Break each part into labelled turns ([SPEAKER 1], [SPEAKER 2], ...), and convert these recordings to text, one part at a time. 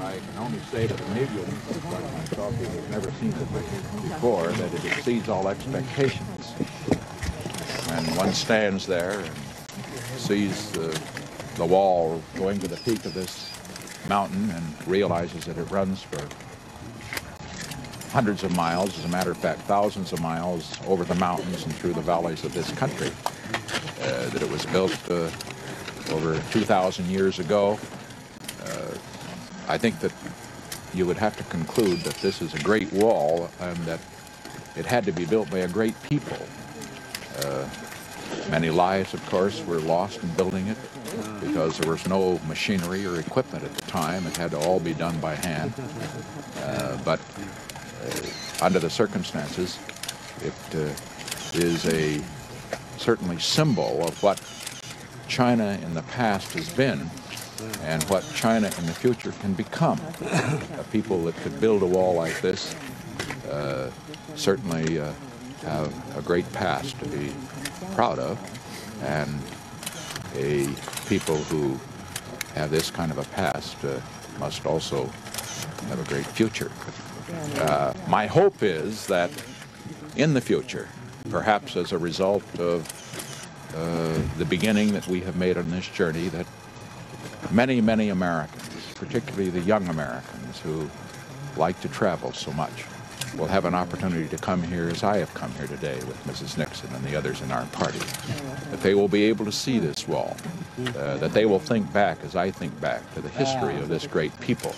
[SPEAKER 1] I can only say to the navies like myself who have never seen it before that it exceeds all expectations. And one stands there and sees the wall going to the peak of this mountain and realizes that it runs for hundreds of miles, as a matter of fact, thousands of miles over the mountains and through the valleys of this country. That it was built over 2,000 years ago. I think that you would have to conclude that this is a great wall and that it had to be built by a great people. Many lives, of course, were lost in building it because there was no machinery or equipment at the time. It had to all be done by hand. But under the circumstances, it is a certainly symbol of what China in the past has been and what China in the future can become. People that could build a wall like this certainly have a great past to be proud of, and a people who have this kind of a past must also have a great future. My hope is that in the future, perhaps as a result of the beginning that we have made on this journey, that many, many Americans, particularly the young Americans who like to travel so much, will have an opportunity to come here as I have come here today with Mrs. Nixon and the others in our party, that they will be able to see this wall, that they will think back as I think back to the history of this great people,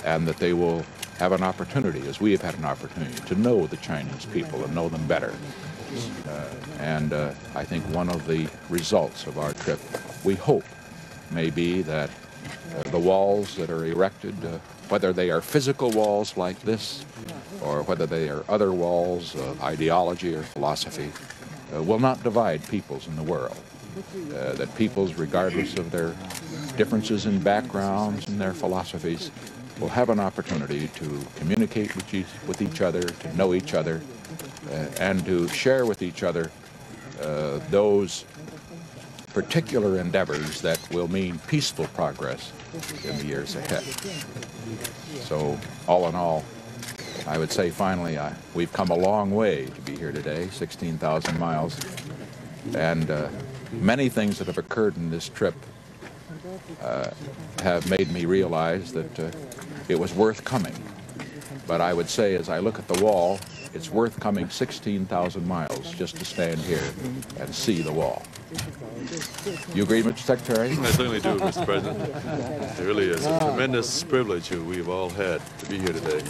[SPEAKER 1] and that they will have an opportunity, as we have had an opportunity, to know the Chinese people and know them better. And I think one of the results of our trip, we hope, may be that the walls that are erected, whether they are physical walls like this, or whether they are other walls of ideology or philosophy, will not divide peoples in the world. That peoples, regardless of their differences in backgrounds and their philosophies, will have an opportunity to communicate with each other, to know each other, and to share with each other those particular endeavors that will mean peaceful progress in the years ahead. So, all in all, I would say finally we've come a long way to be here today, 16,000 miles, and many things that have occurred in this trip have made me realize that it was worth coming. But I would say, as I look at the wall, it's worth coming 16,000 miles just to stand here and see the wall. You agree, Mr. Secretary?
[SPEAKER 2] I certainly do, Mr. President. It really is a tremendous privilege we've all had to be here today.